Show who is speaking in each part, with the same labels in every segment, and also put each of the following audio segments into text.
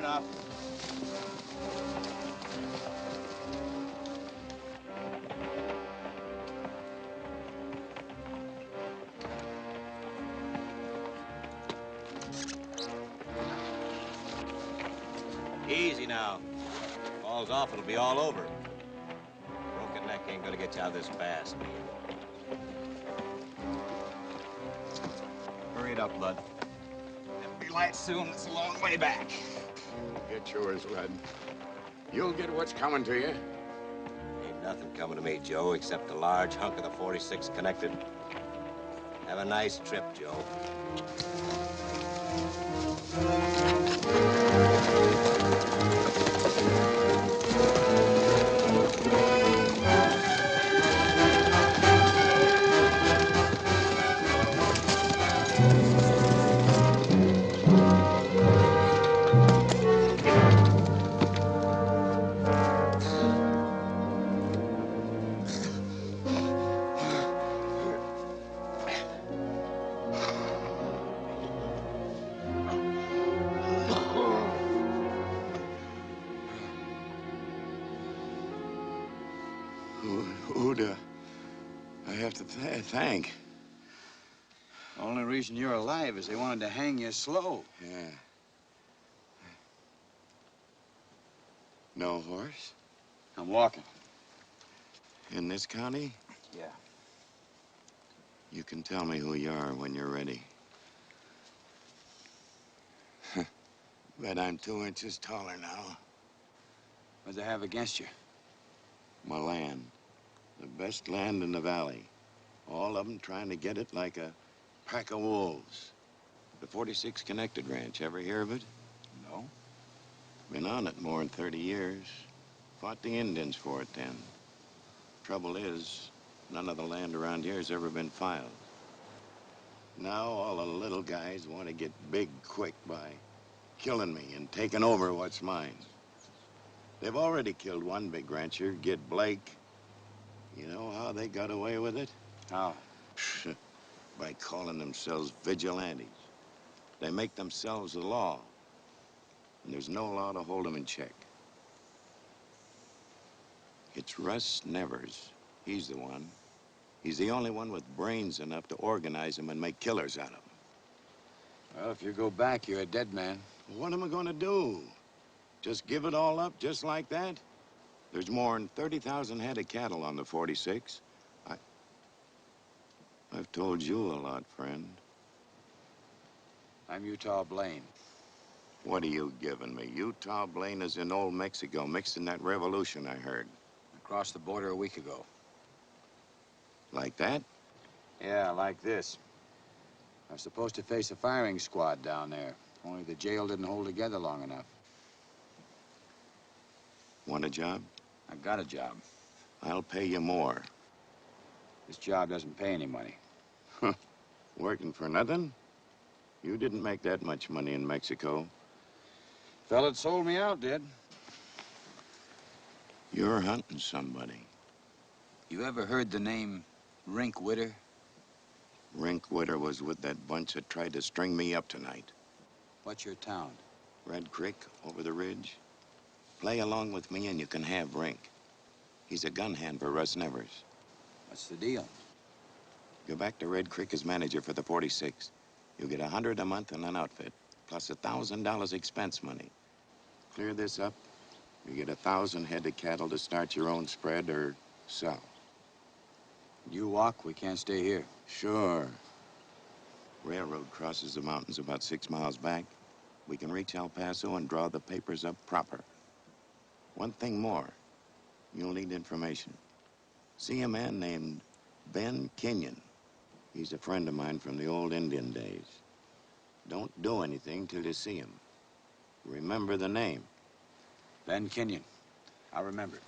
Speaker 1: enough.
Speaker 2: Easy now. Falls off, it'll be all over. Broken neck ain't gonna get you out of this fast. Hurry it up, Bud.
Speaker 1: It'll be light soon. It's a long way back.
Speaker 3: Get yours, Red. You'll get what's coming to you.
Speaker 2: Ain't nothing coming to me, Joe, except a large hunk of the 46 connected. Have a nice trip, Joe.
Speaker 3: Who do I have to thank?
Speaker 1: The only reason you're alive is they wanted to hang you slow.
Speaker 3: Yeah. No horse?
Speaker 1: I'm walking.
Speaker 3: In this county?
Speaker 1: Yeah.
Speaker 3: You can tell me who you are when you're ready. Bet I'm 2 inches taller now.
Speaker 1: What'd they have against you?
Speaker 3: My land. The best land in the valley. All of them trying to get it like a pack of wolves. The 46 Connected Ranch. Ever hear of it?
Speaker 1: No.
Speaker 3: Been on it more than 30 years. Fought the Indians for it then. Trouble is, none of the land around here has ever been filed. Now all the little guys want to get big quick by killing me and taking over what's mine. They've already killed one big rancher, Gid Blake. You know how they got away with it?
Speaker 1: How?
Speaker 3: By calling themselves vigilantes. They make themselves the law. And there's no law to hold them in check. It's Russ Nevers. He's the one. He's the only one with brains enough to organize them and make killers out of them.
Speaker 1: Well, if you go back, you're a dead man.
Speaker 3: What am I gonna do? Just give it all up just like that? There's more than 30,000 head of cattle on the 46. I've told you a lot, friend.
Speaker 1: I'm Utah Blaine.
Speaker 3: What are you giving me? Utah Blaine is in old Mexico, mixed in that revolution I heard.
Speaker 1: I crossed the border a week ago.
Speaker 3: Like that?
Speaker 1: Yeah, like this. I was supposed to face a firing squad down there. Only the jail didn't hold together long enough.
Speaker 3: Want a job?
Speaker 1: I got a job.
Speaker 3: I'll pay you more.
Speaker 1: This job doesn't pay any money.
Speaker 3: Working for nothing? You didn't make that much money in Mexico.
Speaker 1: Fella that sold me out did.
Speaker 3: You're hunting somebody.
Speaker 1: You ever heard the name Rink Witter?
Speaker 3: Rink Witter was with that bunch that tried to string me up tonight.
Speaker 1: What's your town?
Speaker 3: Red Creek, over the ridge. Play along with me and you can have Rink. He's a gun hand for Russ Nevers.
Speaker 1: What's the deal?
Speaker 3: Go back to Red Creek as manager for the 46. You'll get $100 a month and an outfit, plus $1,000 expense money. Clear this up, you get 1,000 head of cattle to start your own spread or sell.
Speaker 1: You walk, we can't stay here.
Speaker 3: Sure. Railroad crosses the mountains about 6 miles back. We can reach El Paso and draw the papers up proper. One thing more. You'll need information. See a man named Ben Kenyon. He's a friend of mine from the old Indian days. Don't do anything till you see him. Remember the name.
Speaker 1: Ben Kenyon. I remember it.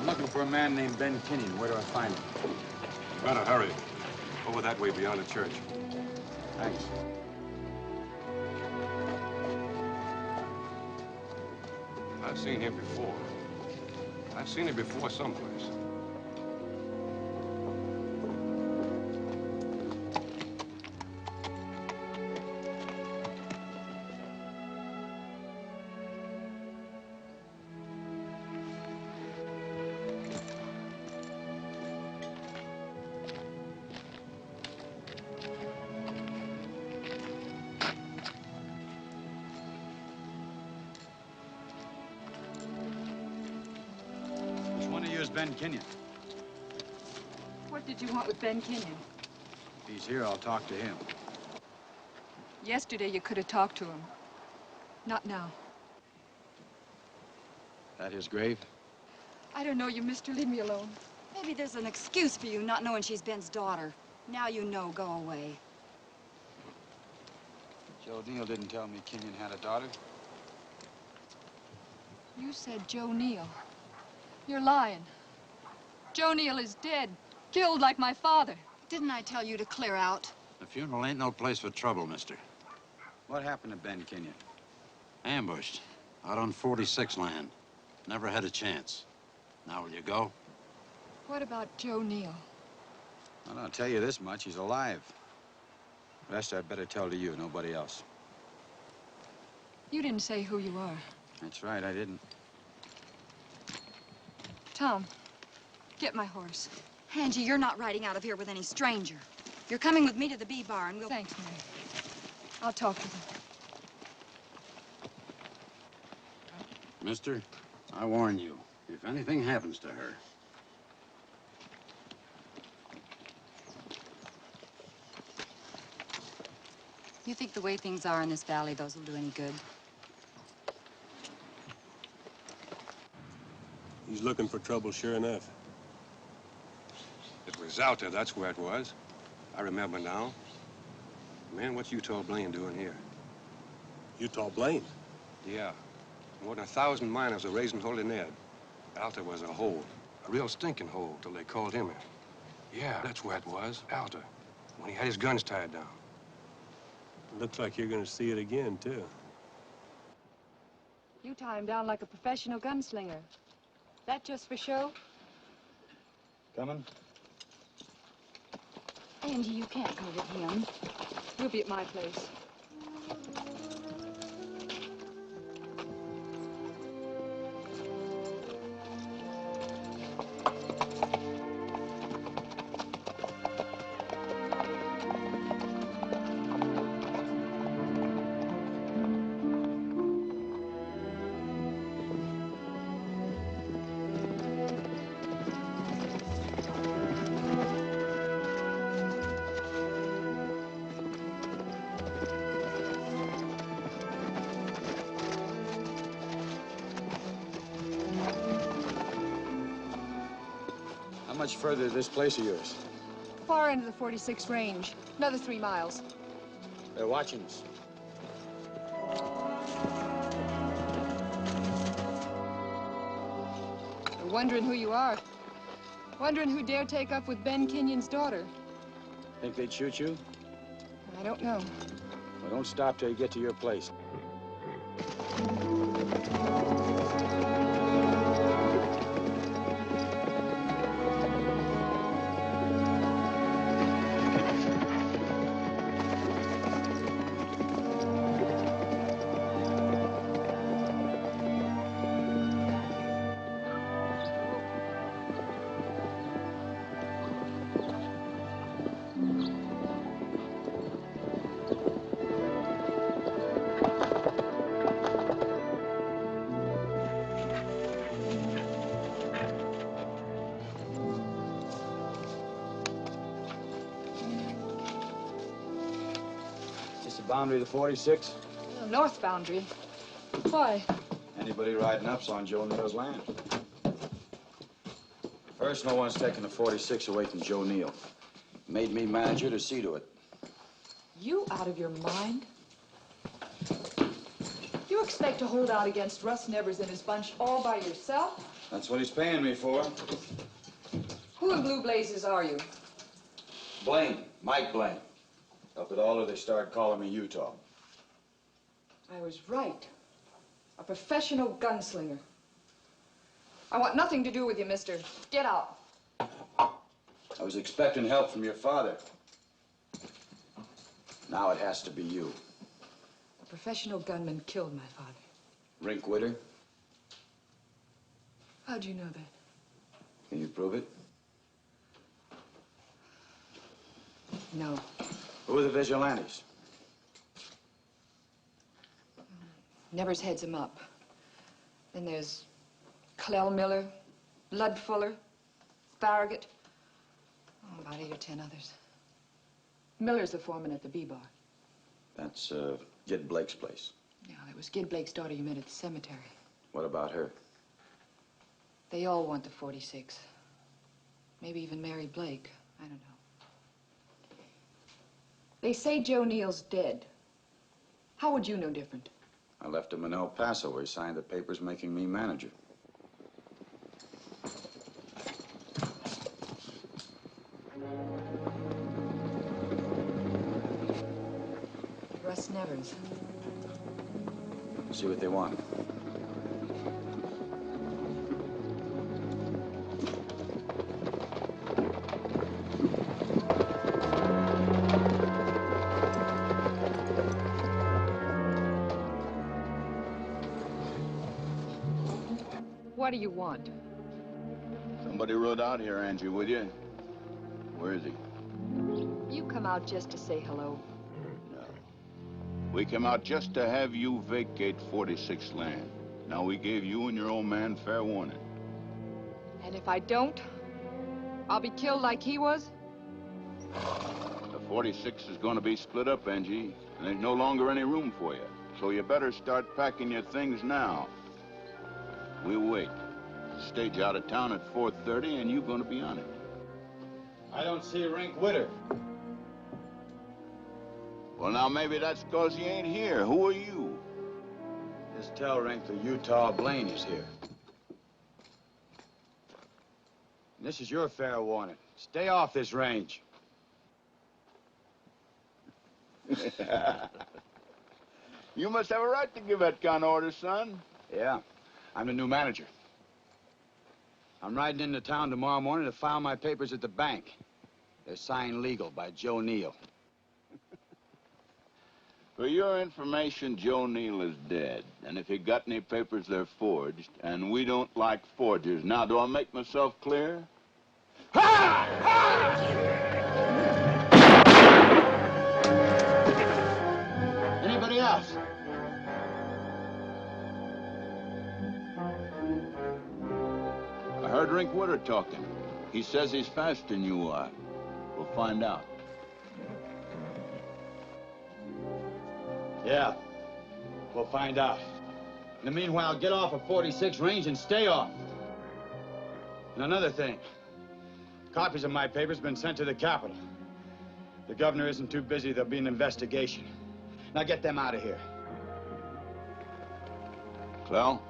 Speaker 1: I'm looking for a man named Ben Kenyon. Where do I find him?
Speaker 4: You better hurry. Over that way beyond the church.
Speaker 1: Thanks.
Speaker 4: I've seen him before. I've seen him before someplace.
Speaker 1: Ben Kenyon.
Speaker 5: What did you want with Ben Kenyon?
Speaker 1: If he's here, I'll talk to him.
Speaker 5: Yesterday, you could have talked to him. Not now.
Speaker 1: That his grave?
Speaker 5: I don't know you, mister. Leave me alone.
Speaker 6: Maybe there's an excuse for you not knowing she's Ben's daughter. Now you know, go away.
Speaker 1: Joe Neal didn't tell me Kenyon had a daughter.
Speaker 5: You said Joe Neal. You're lying. Joe Neal is dead. Killed like my father.
Speaker 6: Didn't I tell you to clear out?
Speaker 7: The funeral ain't no place for trouble, mister.
Speaker 1: What happened to Ben Kenyon?
Speaker 7: Ambushed. Out on 46 land. Never had a chance. Now will you go?
Speaker 5: What about Joe Neal?
Speaker 1: Well, I'll tell you this much. He's alive. The rest I'd better tell to you, nobody else.
Speaker 5: You didn't say who you are.
Speaker 1: That's right, I didn't.
Speaker 5: Tom, get my horse.
Speaker 6: Angie, you're not riding out of here with any stranger. You're coming with me to the bee bar and we'll...
Speaker 5: Thanks, Mary. I'll talk to them.
Speaker 7: Mister, I warn you, if anything happens to her...
Speaker 6: You think the way things are in this valley, those will do any good?
Speaker 4: He's looking for trouble, sure enough. It was out there, that's where it was. I remember now. Man, what's Utah Blaine doing here?
Speaker 8: Utah Blaine?
Speaker 4: Yeah. More than 1,000 miners are raising Holy Ned. Alta was a hole. A real stinking hole till they called him in. Yeah, that's where it was. Alta. When he had his guns tied down.
Speaker 8: Looks like you're gonna see it again, too.
Speaker 5: You tie him down like a professional gunslinger. That just for show?
Speaker 1: Coming?
Speaker 6: Angie, you can't go with him.
Speaker 5: You'll be at my place.
Speaker 1: How much further is this place of yours?
Speaker 5: Far into the 46 range. Another 3 miles.
Speaker 1: They're watching us.
Speaker 5: They're wondering who you are. Wondering who dare take up with Ben Kenyon's daughter.
Speaker 1: Think they'd shoot you?
Speaker 5: I don't know.
Speaker 1: Well, don't stop till you get to your place. Boundary of the 46?
Speaker 5: North boundary. Why?
Speaker 1: Anybody riding up's on Joe Neal's land. First, no one's taking the 46 away from Joe Neal. Made me manager to see to it.
Speaker 5: You out of your mind? You expect to hold out against Russ Nevers and his bunch all by yourself?
Speaker 1: That's what he's paying me for.
Speaker 5: Who in blue blazes are you?
Speaker 1: Blaine, Mike Blaine. Up at Alder, they started calling me Utah.
Speaker 5: I was right. A professional gunslinger. I want nothing to do with you, mister. Get out.
Speaker 1: I was expecting help from your father. Now it has to be you.
Speaker 5: A professional gunman killed my father.
Speaker 1: Rink Witter?
Speaker 5: How'd you know that?
Speaker 1: Can you prove it?
Speaker 5: No.
Speaker 1: Who are the vigilantes?
Speaker 5: Nevers heads him up. Then there's Clell Miller, Blood Fuller, Farragut. Oh, about 8 or 10 others. Miller's the foreman at the B-Bar.
Speaker 1: That's, Gid Blake's place.
Speaker 5: Yeah, that was Gid Blake's daughter you met at the cemetery.
Speaker 1: What about her?
Speaker 5: They all want the 46. Maybe even Mary Blake. I don't know. They say Joe Neal's dead. How would you know different?
Speaker 1: I left him in El Paso where he signed the papers making me manager.
Speaker 5: Russ Nevers.
Speaker 1: See what they want.
Speaker 5: What do you want?
Speaker 3: Somebody rode out here, Angie, with you. Where is he?
Speaker 5: You come out just to say hello.
Speaker 3: No. We came out just to have you vacate 46 land. Now we gave you and your old man fair warning.
Speaker 5: And if I don't, I'll be killed like he was?
Speaker 3: The 46 is going to be split up, Angie, and there's no longer any room for you. So you better start packing your things now. We'll wait. Stage out of town at 4:30, and you're going to be on it.
Speaker 1: I don't see Rink Witter.
Speaker 3: Well, now, maybe that's because he ain't here. Who are you?
Speaker 1: Just tell Rink the Utah Blaine is here. And this is your fair warning. Stay off this range.
Speaker 3: You must have a right to give that kind of order, son.
Speaker 1: Yeah, I'm the new manager. I'm riding into town tomorrow morning to file my papers at the bank. They're signed legal by Joe Neal.
Speaker 3: For your information, Joe Neal is dead. And if he got any papers, they're forged. And we don't like forgers. Now, do I make myself clear? Ha! Ha!
Speaker 1: Anybody else?
Speaker 3: I heard Rink Witter talking. He says he's faster than you are. We'll find out.
Speaker 1: Yeah, we'll find out. In the meanwhile, get off of 46 range and stay off. And another thing, copies of my papers have been sent to the Capitol. The governor isn't too busy, there'll be an investigation. Now get them out of here.
Speaker 3: Clell?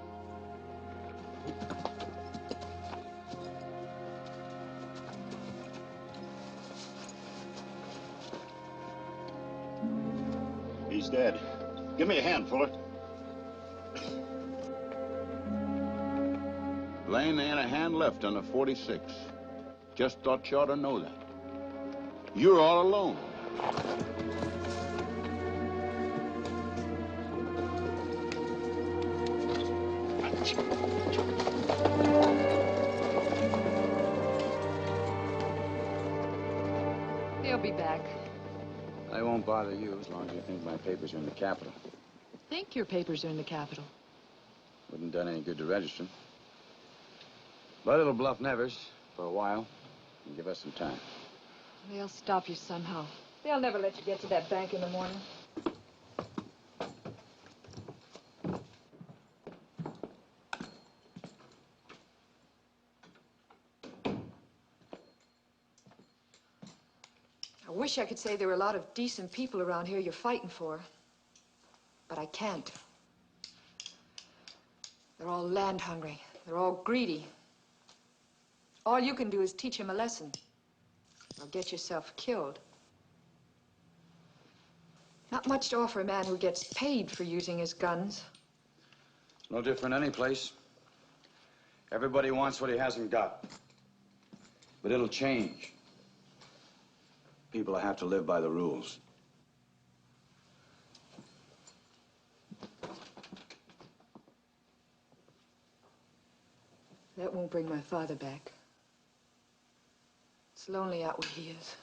Speaker 3: He's dead. Give me a hand, Fuller. Blaine, there ain't a hand left on the 46. Just thought you ought to know that. You're all alone.
Speaker 5: He'll be back.
Speaker 1: I won't bother you as long as you think my papers are in the Capitol.
Speaker 5: Think your papers are in the Capitol.
Speaker 1: Wouldn't done any good to register them. But it'll bluff Nevers for a while and give us some time.
Speaker 5: They'll stop you somehow. They'll never let you get to that bank in the morning. I wish I could say there were a lot of decent people around here you're fighting for. But I can't. They're all land hungry. They're all greedy. All you can do is teach them a lesson, or get yourself killed. Not much to offer a man who gets paid for using his guns.
Speaker 1: It's no different any place. Everybody wants what he hasn't got. But it'll change. People have to live by the rules.
Speaker 5: That won't bring my father back. It's lonely out where he is.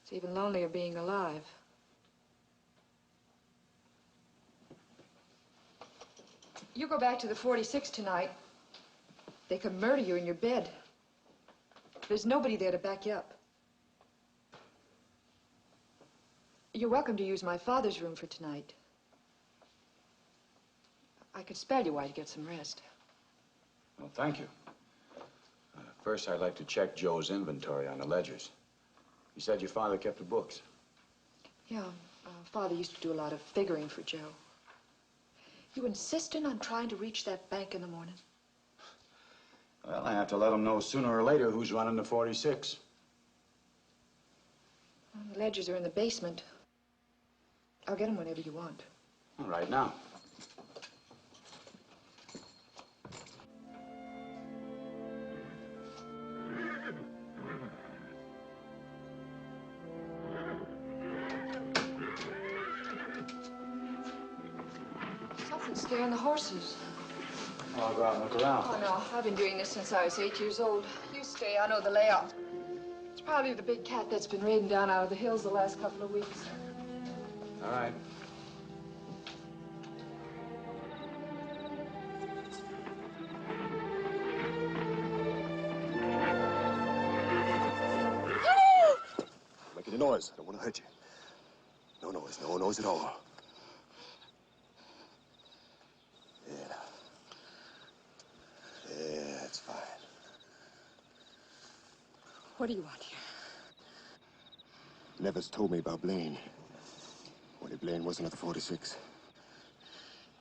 Speaker 5: It's even lonelier being alive. You go back to the 46 tonight, they could murder you in your bed. There's nobody there to back you up. You're welcome to use my father's room for tonight. I could spell you while you get some rest.
Speaker 1: Well, thank you. First, I'd like to check Joe's inventory on the ledgers. You said your father kept the books.
Speaker 5: Yeah, Father used to do a lot of figuring for Joe. You insisting on trying to reach that bank in the morning?
Speaker 1: Well, I have to let him know sooner or later who's running the 46.
Speaker 5: Well, the ledgers are in the basement. I'll get them whenever you want.
Speaker 1: All right, now.
Speaker 5: Something's scaring the horses.
Speaker 1: I'll go out and look around.
Speaker 5: Oh, no. I've been doing this since I was 8 years old. You stay. I know the layout. It's probably the big cat that's been raiding down out of the hills the last couple of weeks.
Speaker 1: All right.
Speaker 9: Make any noise. I don't want to hurt you. No noise. No noise at all. Yeah. Yeah, it's fine.
Speaker 5: What do you want here?
Speaker 9: Nevis told me about Blæin. When Blæin wasn't at the 46.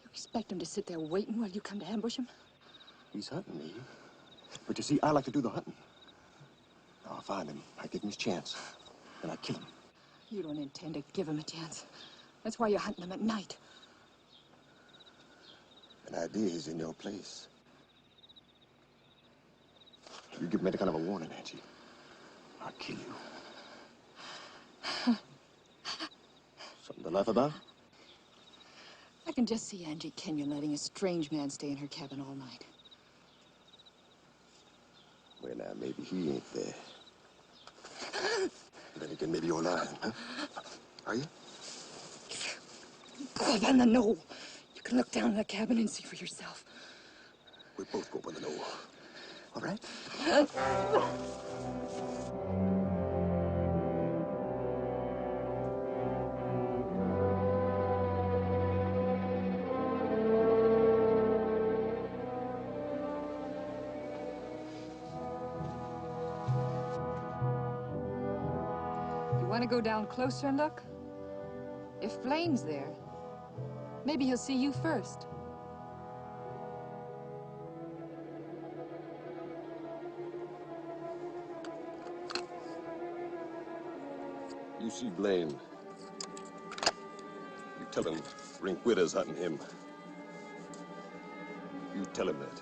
Speaker 5: You expect him to sit there waiting while you come to ambush him?
Speaker 9: He's hunting me. But you see, I like to do the hunting. Now, I'll find him. I give him his chance. And I kill him.
Speaker 5: You don't intend to give him a chance. That's why you're hunting him at night.
Speaker 9: An idea is in your place. You give me any kind of a warning, Angie, I'll kill you. Something to laugh about?
Speaker 5: I can just see Angie Kenyon letting a strange man stay in her cabin all night.
Speaker 9: Well, now, maybe he ain't there. Then again, maybe you're lying, huh? Are you?
Speaker 5: Go up on the knoll. You can look down in the cabin and see for yourself.
Speaker 9: We both go up on the knoll. All right?
Speaker 5: Want to go down closer and look? If Blaine's there, maybe he'll see you first.
Speaker 9: You see Blæin. You tell him Rinkwitter's hunting him. You tell him that.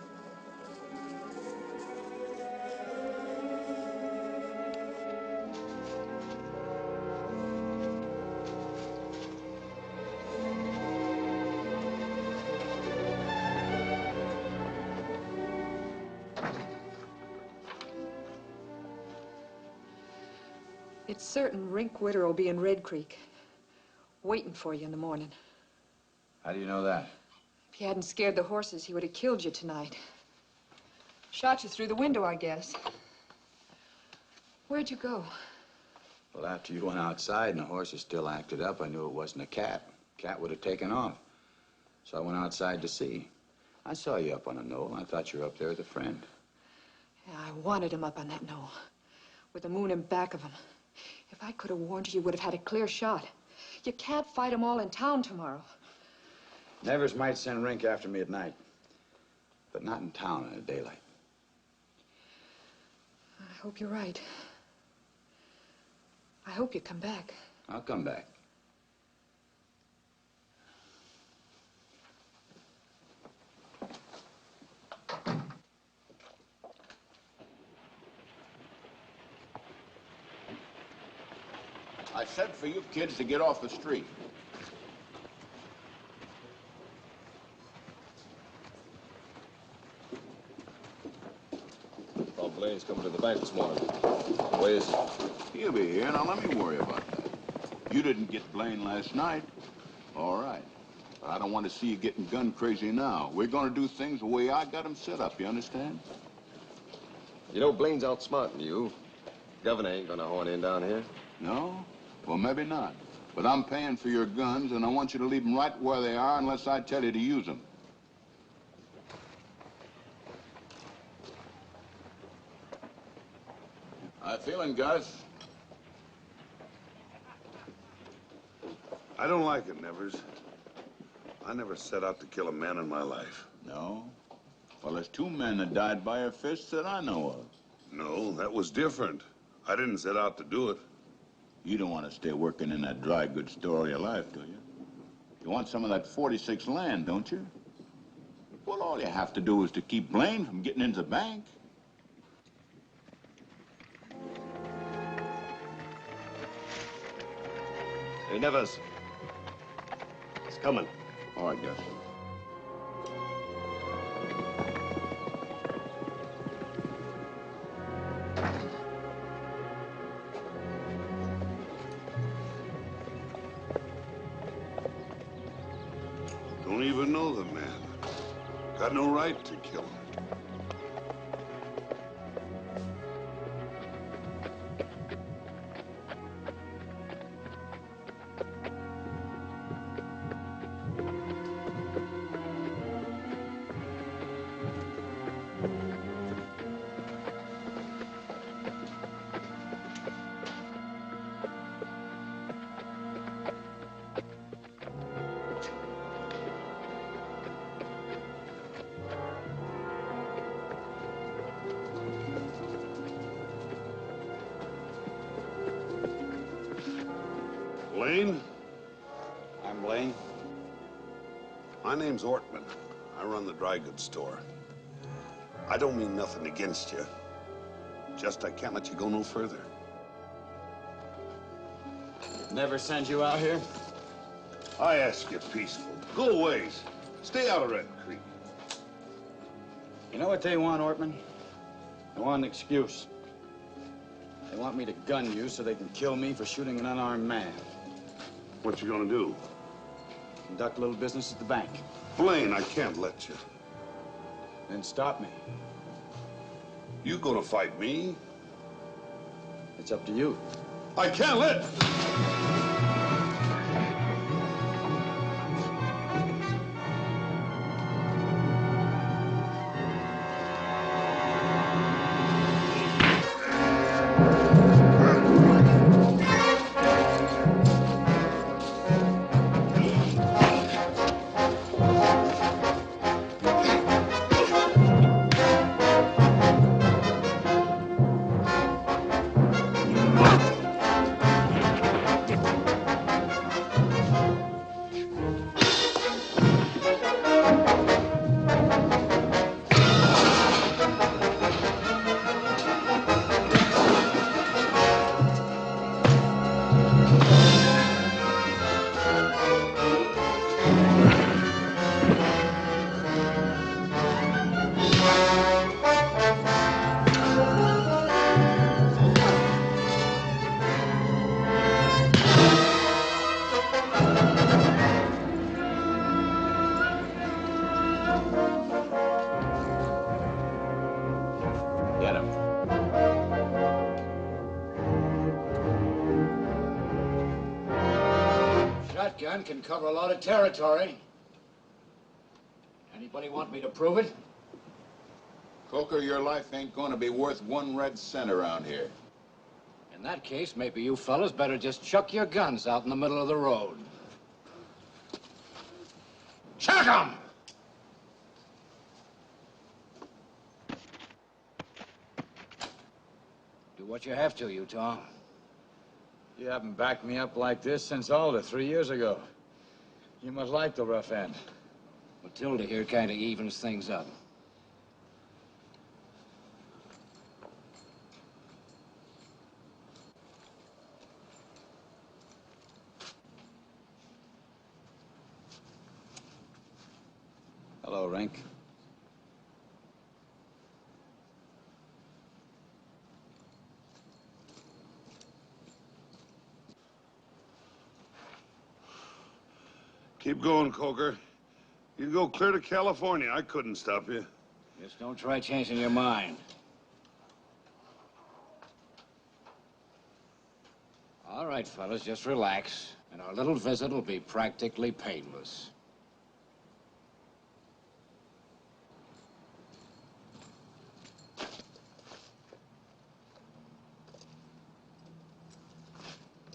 Speaker 5: It's certain Rinkwidder will be in Red Creek, waiting for you in the morning.
Speaker 1: How do you know that?
Speaker 5: If he hadn't scared the horses, he would have killed you tonight. Shot you through the window, I guess. Where'd you go?
Speaker 1: Well, after you went outside and the horses still acted up, I knew it wasn't a cat. Cat would have taken off. So I went outside to see. I saw you up on a knoll. I thought you were up there with a friend.
Speaker 5: Yeah, I wanted him up on that knoll, with the moon in back of him. If I could have warned you, you would have had a clear shot. You can't fight them all in town tomorrow.
Speaker 1: Nevers might send Rink after me at night, but not in town in the daylight.
Speaker 5: I hope you're right. I hope you come back.
Speaker 1: I'll come back.
Speaker 3: I said for you kids to get off the street.
Speaker 10: Well, Blaine's coming to the bank this morning. Where is he?
Speaker 3: He'll be here. Now, let me worry about that. You didn't get Blane last night. All right. But I don't want to see you getting gun crazy now. We're going to do things the way I got them set up, you understand?
Speaker 10: You know, Blaine's outsmarting you. Governor ain't gonna horn in down here.
Speaker 3: No? Well, maybe not. But I'm paying for your guns, and I want you to leave them right where they are unless I tell you to use them. How you feeling, Gus?
Speaker 11: I don't like it, Nevers. I never set out to kill a man in my life.
Speaker 3: No? Well, there's 2 men that died by your fists that I know of.
Speaker 11: No, that was different. I didn't set out to do it.
Speaker 3: You don't want to stay working in that dry goods store all your life, do you? You want some of that 46 land, don't you? Well, all you have to do is to keep Blane from getting into the bank.
Speaker 9: Hey, Nevers. It's coming.
Speaker 3: All right, Gus.
Speaker 11: Don't even know the man. Got no right to kill him. Blane?
Speaker 1: I'm Blane.
Speaker 11: My name's Ortman. I run the dry goods store. I don't mean nothing against you. Just I can't let you go no further.
Speaker 1: Never send you out here?
Speaker 11: I ask you peaceful. Go away. Stay out of Red Creek.
Speaker 1: You know what they want, Ortman? They want an excuse. They want me to gun you so they can kill me for shooting an unarmed man.
Speaker 11: What you gonna do?
Speaker 1: Conduct a little business at the bank.
Speaker 11: Blane, I can't let you.
Speaker 1: Then stop me.
Speaker 11: You gonna fight me?
Speaker 1: It's up to you.
Speaker 11: I can't let...
Speaker 3: Get him.
Speaker 12: Shotgun can cover a lot of territory. Anybody want me to prove it?
Speaker 3: Coker, your life ain't gonna be worth 1 red cent around here.
Speaker 12: In that case, maybe you fellas better just chuck your guns out in the middle of the road. Shoot him! Do what you have to, Utah.
Speaker 1: You haven't backed me up like this since Alda 3 years ago. You must like the rough end.
Speaker 12: Matilda here kind of evens things up.
Speaker 1: Hello, Rink.
Speaker 11: Keep going, Coker. You can go clear to California. I couldn't stop you.
Speaker 12: Just don't try changing your mind. All right, fellas, just relax, and our little visit will be practically painless.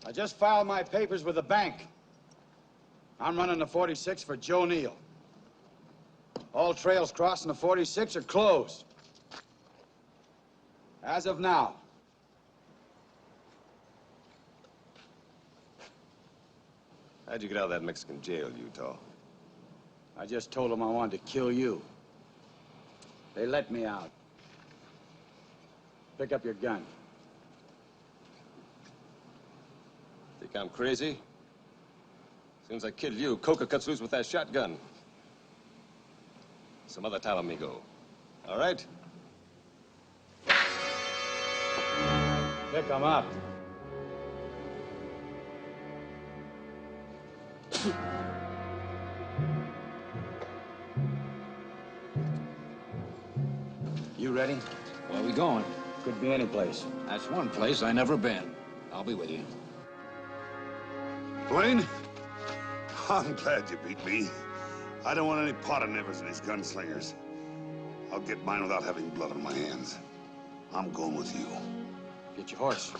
Speaker 1: I just filed my papers with the bank. I'm running the 46 for Joe Neal. All trails crossing the 46 are closed. As of now.
Speaker 10: How'd you get out of that Mexican jail, Utah?
Speaker 1: I just told them I wanted to kill you. They let me out. Pick up your gun.
Speaker 10: Think I'm crazy? As soon as I kill you, Coker cuts loose with that shotgun. Some other time, amigo. All right?
Speaker 1: Pick them up. You ready?
Speaker 12: Where are we going?
Speaker 1: Could be any place.
Speaker 12: That's one place I never been. I'll be with you.
Speaker 11: Blaine, I'm glad you beat me. I don't want any pot of nevers in these gunslingers. I'll get mine without having blood on my hands. I'm going with you.
Speaker 1: Get your horse.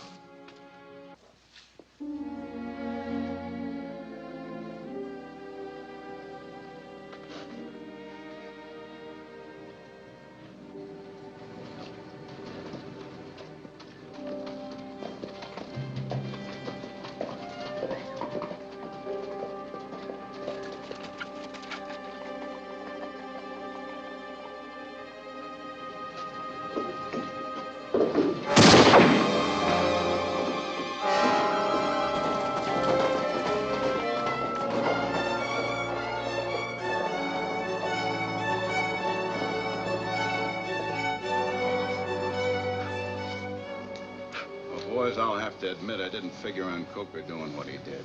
Speaker 3: I'll have to admit I didn't figure on Coker doing what he did.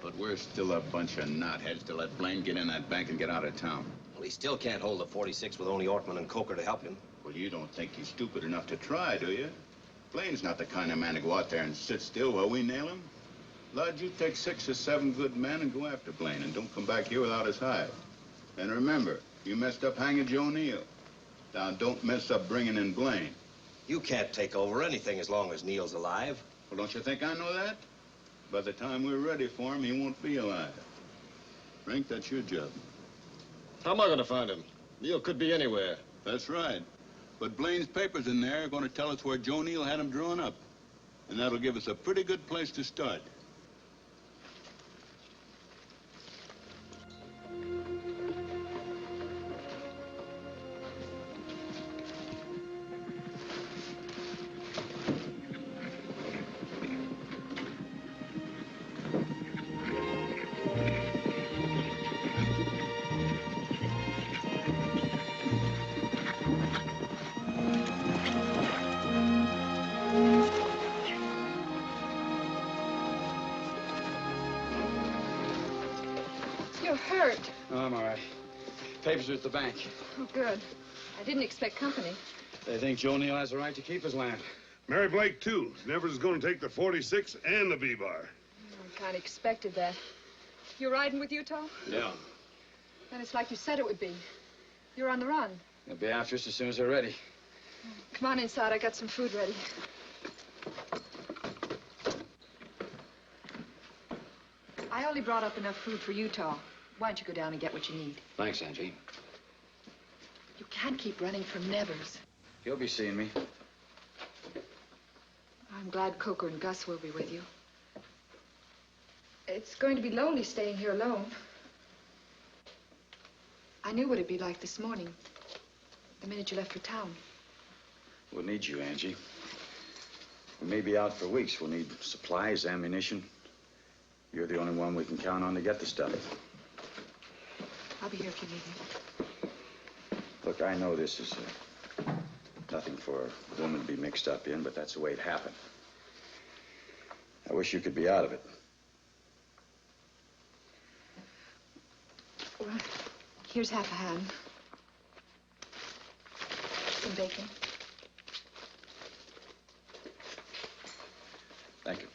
Speaker 3: But we're still a bunch of knotheads to let Blaine get in that bank and get out of town.
Speaker 2: Well, he still can't hold the 46 with only Ortman and Coker to help him.
Speaker 3: Well, you don't think he's stupid enough to try, do you? Blaine's not the kind of man to go out there and sit still while we nail him. Lud, you take 6 or 7 good men and go after Blaine and don't come back here without his hide. And remember, you messed up hanging Joe Neal. Now, don't mess up bringing in Blaine.
Speaker 2: You can't take over anything as long as Neal's alive.
Speaker 3: Well, don't you think I know that? By the time we're ready for him, he won't be alive. Frank, that's your job.
Speaker 10: How am I going to find him? Neal could be anywhere.
Speaker 3: That's right. But Blaine's papers in there are going to tell us where Joe Neal had him drawn up. And that'll give us a pretty good place to start.
Speaker 5: You're hurt.
Speaker 1: No, I'm all right. Papers are at the bank.
Speaker 5: Oh, good. I didn't expect company.
Speaker 1: They think Joe Neal has a right to keep his land.
Speaker 11: Mary Blake, too. Nevers is going to take the 46 and the B-bar.
Speaker 5: I kind of expected that. You're riding with Utah?
Speaker 1: Yeah.
Speaker 5: Then it's like you said it would be. You're on the run.
Speaker 1: They'll be after us as soon as they're ready.
Speaker 5: Come on inside. I got some food ready. I only brought up enough food for Utah. Why don't you go down and get what you need?
Speaker 7: Thanks, Angie.
Speaker 5: You can't keep running from Nevers.
Speaker 1: He'll be seeing me.
Speaker 5: I'm glad Coker and Gus will be with you. It's going to be lonely staying here alone. I knew what it'd be like this morning, the minute you left for town.
Speaker 1: We'll need you, Angie. We may be out for weeks. We'll need supplies, ammunition. You're the only one we can count on to get the stuff.
Speaker 5: I'll be here if you need me.
Speaker 1: Look, I know this is nothing for a woman to be mixed up in, but that's the way it happened. I wish you could be out of it.
Speaker 5: Well, here's half a ham. Some bacon.
Speaker 1: Thank you.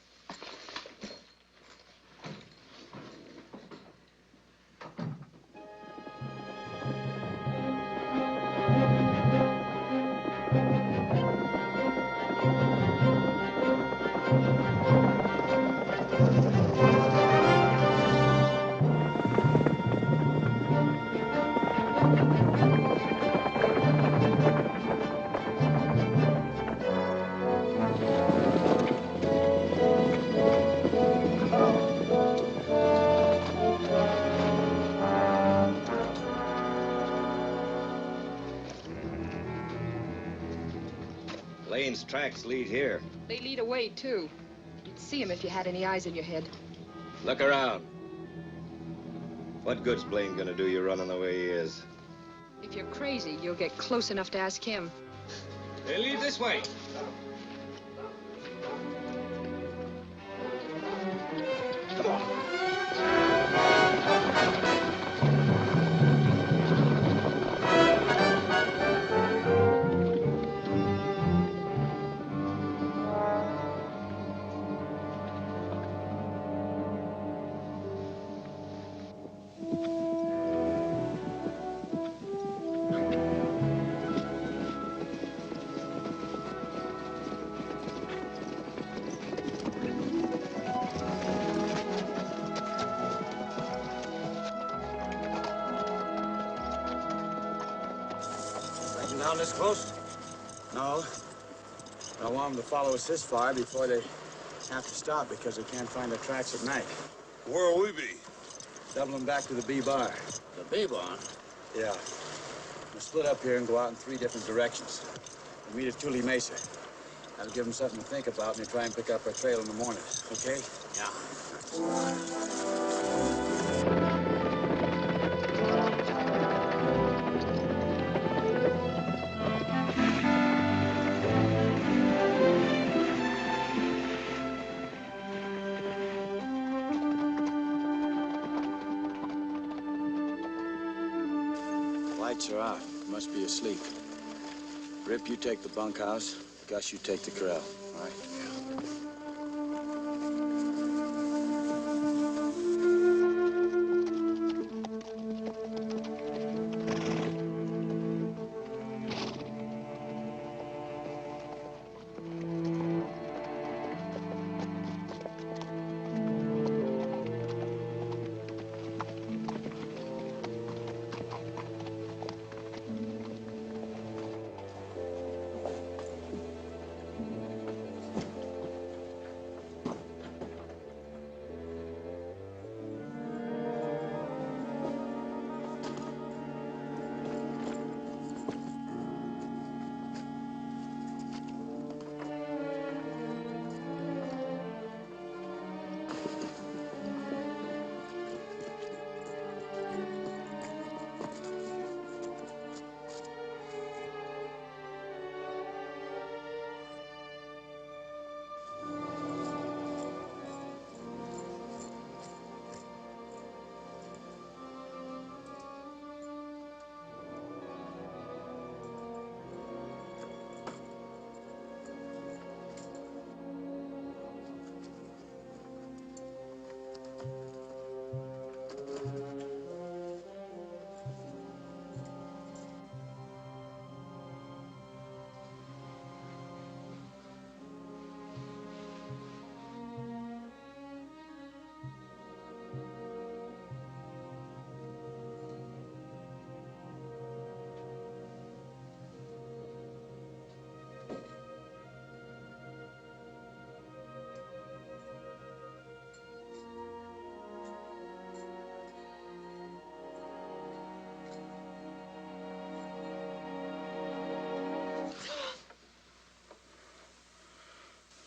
Speaker 2: Blaine's tracks lead here.
Speaker 5: They lead away, too. You'd see him if you had any eyes in your head.
Speaker 2: Look around. What good's Blaine gonna do you running the way he is?
Speaker 5: If you're crazy, you'll get close enough to ask him.
Speaker 2: They lead this way. Come on.
Speaker 1: Down this close? No. I want them to follow us this far before they have to stop because they can't find their tracks at night.
Speaker 11: Where'll we be?
Speaker 1: Doubling back to the B bar.
Speaker 7: The B bar?
Speaker 1: Yeah. We'll split up here and go out in 3 different directions. We'll meet at Tule Mesa. That'll give them something to think about when they try and pick up our trail in the morning. Okay?
Speaker 7: Yeah.
Speaker 1: Lights are off. You must be asleep. Rip, you take the bunkhouse. Gus, you take the corral. All right?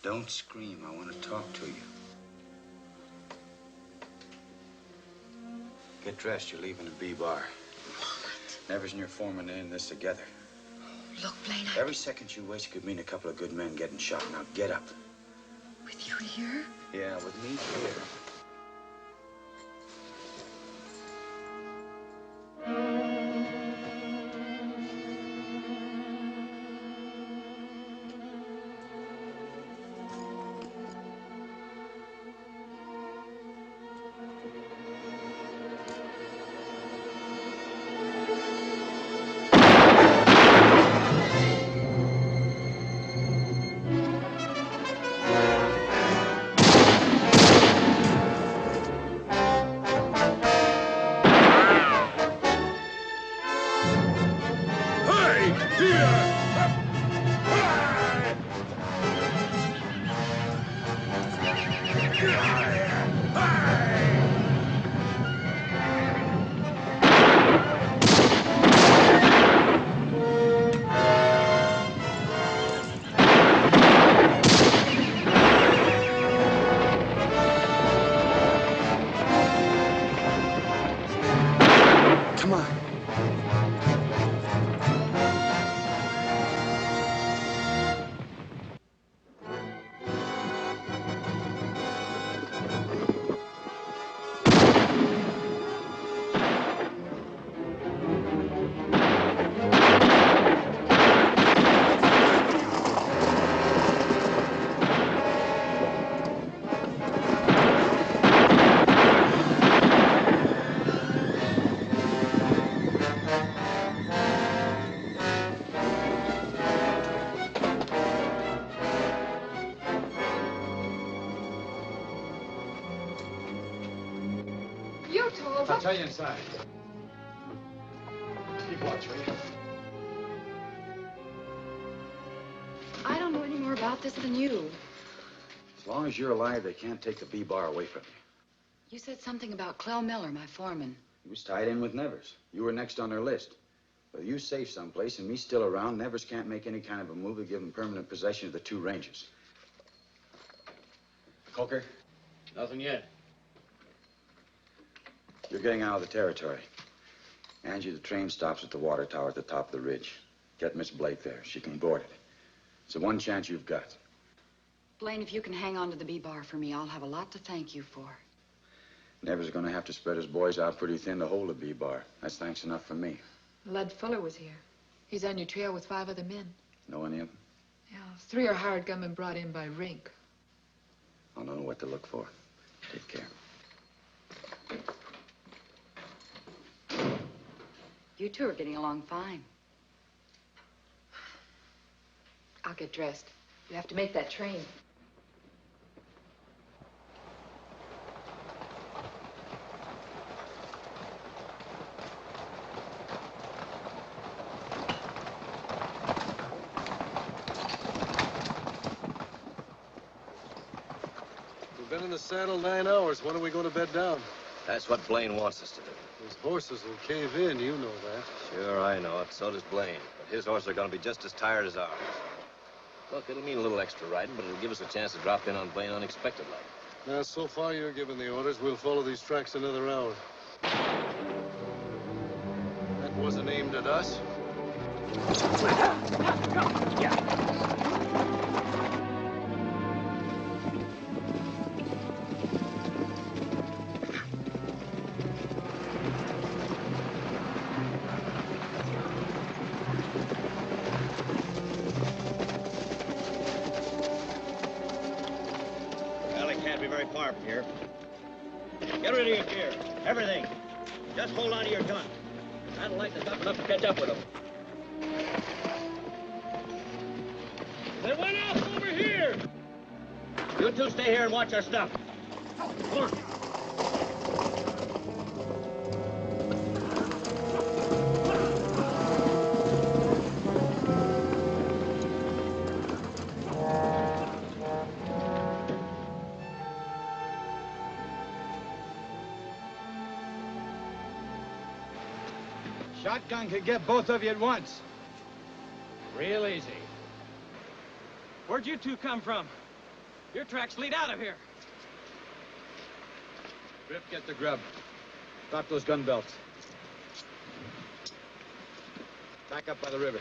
Speaker 1: Don't scream. I want to talk to you. Get dressed. You're leaving the B-bar.
Speaker 5: What?
Speaker 1: Nevers and your foreman are in this together.
Speaker 5: Look, Blaine,
Speaker 1: Every second you waste could mean a couple of good men getting shot. Now get up.
Speaker 5: With you here?
Speaker 1: Yeah, with me here. I'll tell you inside. Keep watch, will you?
Speaker 5: I don't know any more about this than you.
Speaker 1: As long as you're alive, they can't take the B-bar away from you.
Speaker 5: You said something about Clell Miller, my foreman.
Speaker 1: He was tied in with Nevers. You were next on their list. With you safe someplace and me still around, Nevers can't make any kind of a move to give him permanent possession of the two ranges. Coker?
Speaker 12: Nothing yet.
Speaker 1: You're getting out of the territory. Angie, the train stops at the water tower at the top of the ridge. Get Miss Blake there. She can board it. It's the one chance you've got.
Speaker 5: Blaine, if you can hang on to the B-bar for me, I'll have a lot to thank you for.
Speaker 1: Nevers is going to have to spread his boys out pretty thin to hold the B-bar. That's thanks enough for me.
Speaker 13: Lud Fuller was here. He's on your trail with 5 other men.
Speaker 1: Know any of them?
Speaker 13: Yeah, 3 are hired gunmen brought in by Rink.
Speaker 1: I'll know what to look for. Take care.
Speaker 5: You two are getting along fine.
Speaker 13: I'll get dressed. You have to make that train.
Speaker 8: We've been in the saddle 9 hours. When are we going to bed down?
Speaker 10: That's what Blaine wants us to do.
Speaker 8: Those horses will cave in, you know that.
Speaker 10: Sure, I know it. So does Blaine. But his horses are going to be just as tired as ours. Look, it'll mean a little extra riding, but it'll give us a chance to drop in on Blaine unexpectedly.
Speaker 8: Now, so far you're giving the orders. We'll follow these tracks another hour. That wasn't aimed at us.
Speaker 2: Far from here. Get rid of your gear. Everything. Just hold on to your gun. That'll lighten us up enough to catch up with them. They went off over here! You two stay here and watch our stuff. Come on.
Speaker 1: Shotgun could get both of you at once.
Speaker 2: Real easy.
Speaker 14: Where'd you two come from?
Speaker 2: Your tracks lead out of here.
Speaker 1: Griff, get the grub. Drop those gun belts. Back up by the river.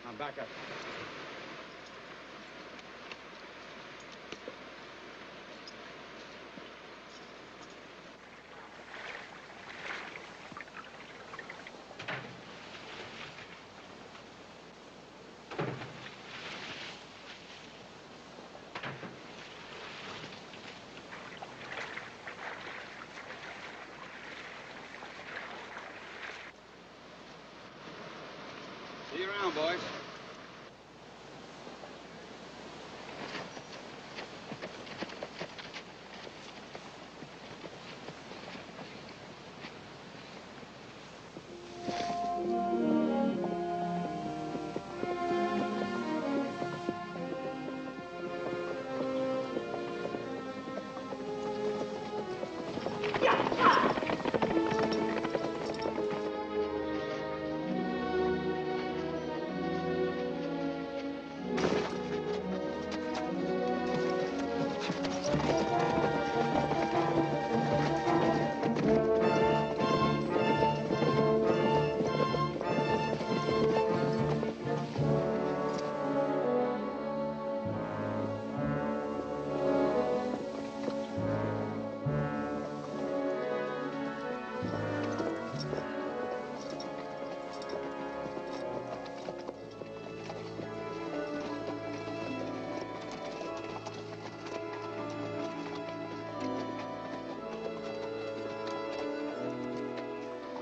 Speaker 1: Now back up. See you around, boys.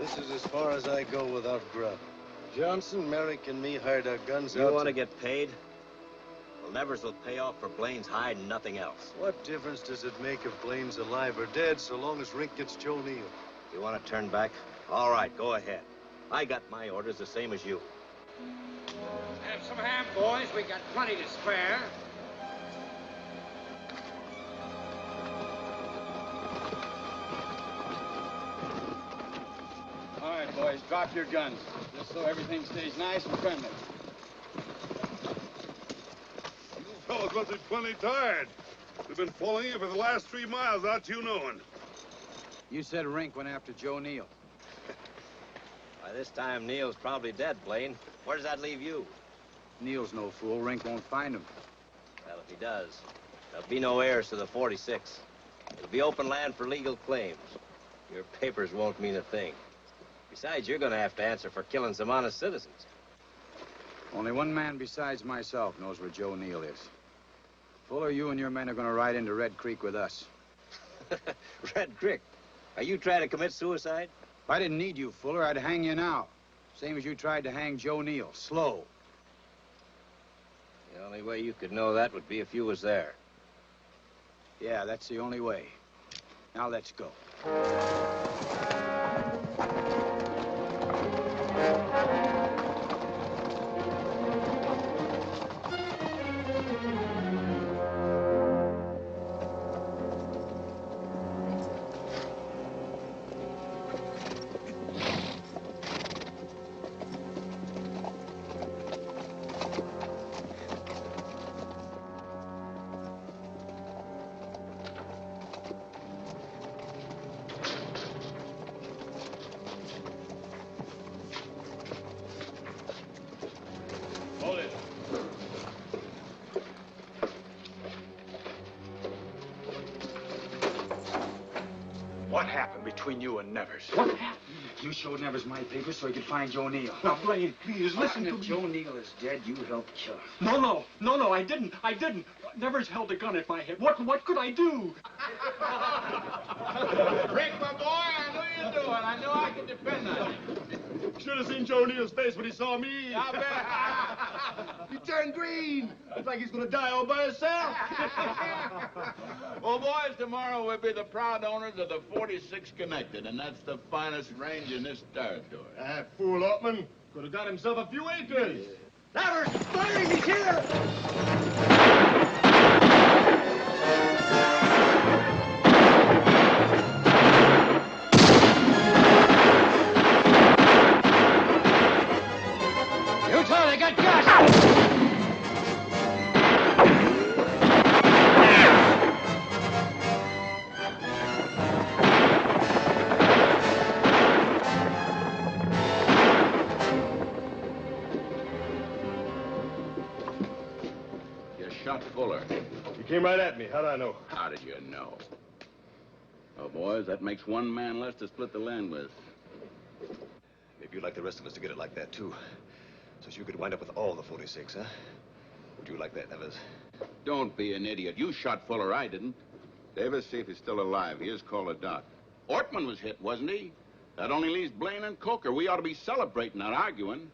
Speaker 14: This is as far as I go without grub. Johnson, Merrick, and me hired our guns out.
Speaker 10: You want to get paid? Well, Nevers will pay off for Blaine's hide and nothing else.
Speaker 14: What difference does it make if Blaine's alive or dead, so long as Rink gets Joe Neal?
Speaker 10: You want to turn back? All right, go ahead. I got my orders the same as you.
Speaker 12: Have some ham, boys. We got plenty to spare.
Speaker 1: All right, boys, drop your guns, just so everything stays nice and friendly.
Speaker 11: You fellas must be plenty tired. We've been following you for the last 3 miles without you knowing.
Speaker 1: You said Rink went after Joe Neal.
Speaker 10: By this time, Neal's probably dead, Blaine. Where does that leave you?
Speaker 1: Neal's no fool. Rink won't find him.
Speaker 10: Well, if he does, there'll be no heirs to the 46. It'll be open land for legal claims. Your papers won't mean a thing. Besides, you're going to have to answer for killing some honest citizens.
Speaker 1: Only one man besides myself knows where Joe Neal is. Fuller, you and your men are going to ride into Red Creek with us.
Speaker 10: Red Creek? Are you trying to commit suicide?
Speaker 1: If I didn't need you, Fuller, I'd hang you now. Same as you tried to hang Joe Neal. Slow.
Speaker 10: The only way you could know that would be if you was there.
Speaker 1: Yeah, that's the only way. Now let's go.
Speaker 15: What happened between you and Nevers?
Speaker 1: What happened? You showed Nevers my papers so he could find Joe Neal.
Speaker 15: Now, Blaine, please, listen to
Speaker 1: if
Speaker 15: me.
Speaker 1: Joe Neal is dead, you helped kill him.
Speaker 15: No, I didn't. Nevers held a gun at my head. What could I do?
Speaker 1: Rick, my boy, I knew you'd do it. I knew I could depend on you.
Speaker 9: Should have seen Joe Neal's face when he saw me.
Speaker 1: I bet.
Speaker 9: He turned green. Looks like he's gonna die all by himself.
Speaker 16: Well, boys, tomorrow we'll be the proud owners of the 46 Connected, and that's the finest range in this territory.
Speaker 9: That fool Altman could have got himself a few acres.
Speaker 12: Nevers! Blaine, he's here! Yuta, they got gas!
Speaker 16: shot Fuller?
Speaker 8: You came right at me. How'd I know?
Speaker 16: How did you know? Well, boys, that makes one man less to split the land with.
Speaker 9: Maybe you'd like the rest of us to get it like that, too. So you could wind up with all the 46, huh? Would you like that, Nevers?
Speaker 16: Don't be an idiot. You shot Fuller, I didn't. Davis, see if he's still alive. He is called a doc. Ortman was hit, wasn't he? That only leaves Blaine and Coker. We ought to be celebrating, not arguing.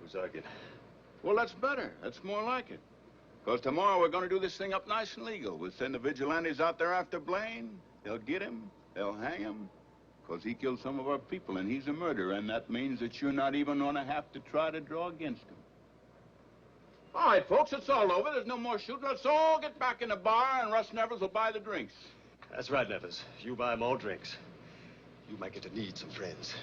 Speaker 9: Who's arguing?
Speaker 16: Well, that's better. That's more like it. Because tomorrow we're going to do this thing up nice and legal. We'll send the vigilantes out there after Blaine. They'll get him. They'll hang him. Because he killed some of our people, and he's a murderer. And that means that you're not even going to have to try to draw against him. All right, folks, it's all over. There's no more shooting. Let's all get back in the bar, and Russ Nevers will buy the drinks.
Speaker 9: That's right, Nevers. You buy more drinks. You might get to need some friends.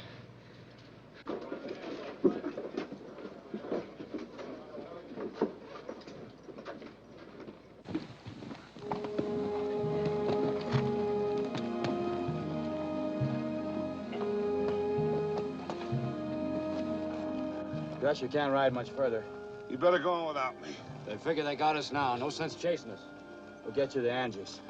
Speaker 1: Gus, you can't ride much further.
Speaker 11: You better go on without me.
Speaker 12: They figure they got us now. No sense chasing us.
Speaker 1: We'll get you to Andrews.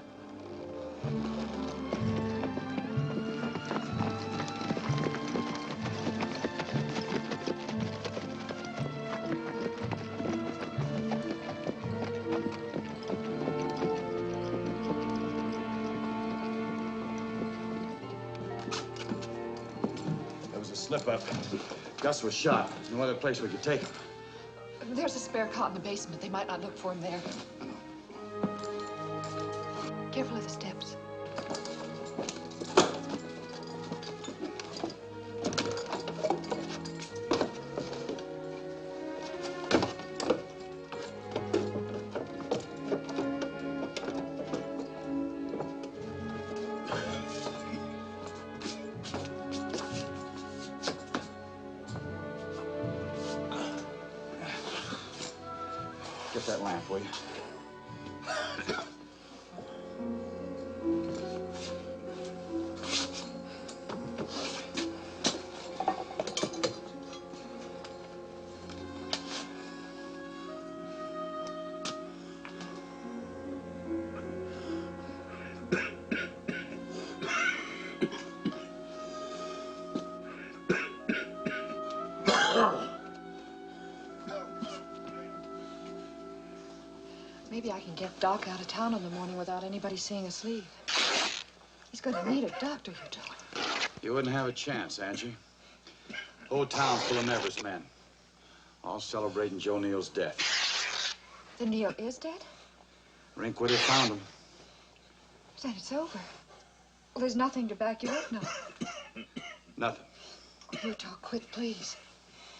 Speaker 1: There was a slip-up. Gus was shot. There's no other place we could take him.
Speaker 5: There's a spare cot in the basement. They might not look for him there. Careful of the steps.
Speaker 1: Get that lamp, will you?
Speaker 5: Maybe I can get Doc out of town in the morning without anybody seeing us leave. He's going to need a doctor, you know.
Speaker 1: You wouldn't have a chance, Angie. Whole town full of Nevers men. All celebrating Joe Neal's death.
Speaker 5: Then Neal is dead?
Speaker 1: Rinkwood found him.
Speaker 5: Then it's over. Well, there's nothing to back you up now.
Speaker 1: Nothing.
Speaker 5: Utah, quit, please.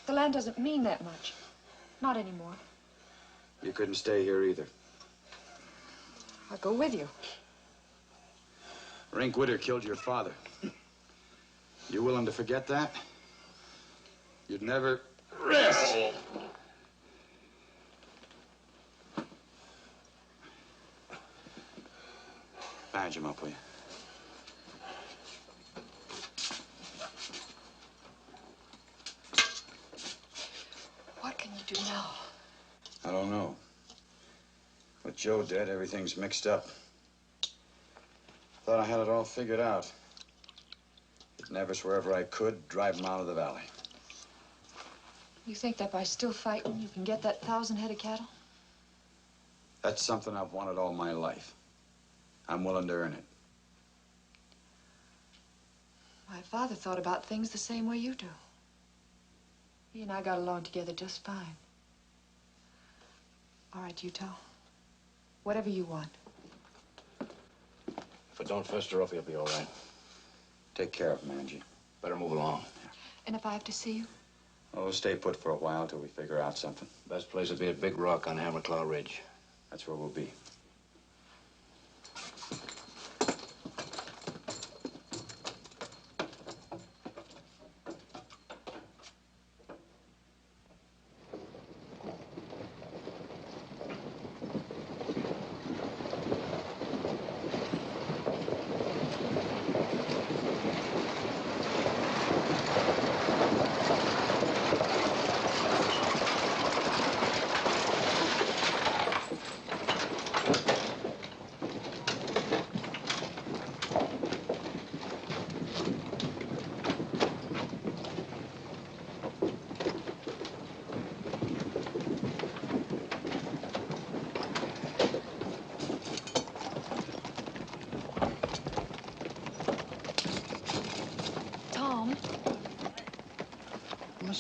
Speaker 5: The land doesn't mean that much. Not anymore.
Speaker 1: You couldn't stay here either.
Speaker 5: I'll go with you.
Speaker 1: Rinkwood killed your father. You willing to forget that? You'd never rest. Bandage him up, will you?
Speaker 5: What can you do now?
Speaker 1: I don't know. With Joe dead, everything's mixed up. Thought I had it all figured out. Get Nevers wherever I could, drive him out of the valley.
Speaker 5: You think that by still fighting, you can get that 1,000 head of cattle?
Speaker 1: That's something I've wanted all my life. I'm willing to earn it.
Speaker 5: My father thought about things the same way you do. He and I got along together just fine. All right, Utah. Whatever you want.
Speaker 12: If it don't fester up, you'll be all right.
Speaker 1: Take care of him, Angie.
Speaker 12: Better move along.
Speaker 5: And if I have to see you?
Speaker 1: Oh, we'll stay put for a while till we figure out something.
Speaker 12: Best place would be at Big Rock on Hammerclaw Ridge.
Speaker 1: That's where we'll be.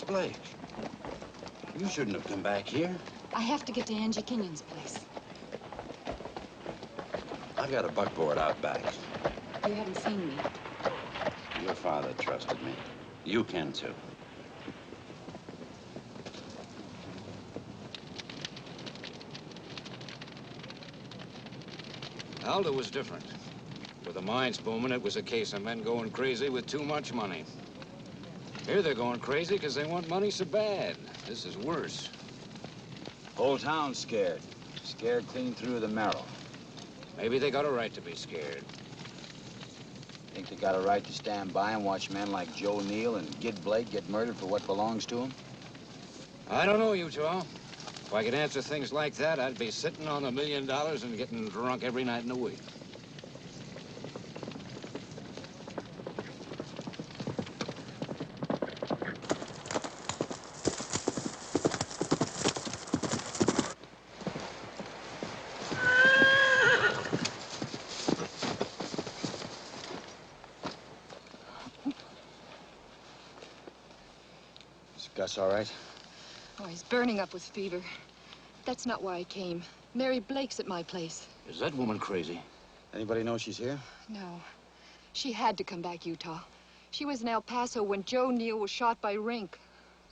Speaker 7: Blake. You shouldn't have come back here.
Speaker 6: I have to get to Angie Kenyon's place.
Speaker 7: I've got a buckboard out back.
Speaker 6: You haven't seen me.
Speaker 7: Your father trusted me. You can, too.
Speaker 12: Alda was different. With the mines booming, it was a case of men going crazy with too much money. Here they're going crazy because they want money so bad. This is worse.
Speaker 1: Whole town's scared. Scared clean through the marrow.
Speaker 12: Maybe they got a right to be scared.
Speaker 1: Think they got a right to stand by and watch men like Joe Neal and Gid Blake get murdered for what belongs to them?
Speaker 12: I don't know, Utah. If I could answer things like that, I'd be sitting on $1 million and getting drunk every night in the week.
Speaker 1: Is Gus all right?
Speaker 5: Oh, he's burning up with fever. That's not why I came. Mary Blake's at my place.
Speaker 7: Is that woman crazy?
Speaker 1: Anybody know she's here?
Speaker 5: No. She had to come back, Utah. She was in El Paso when Joe Neal was shot by Rink.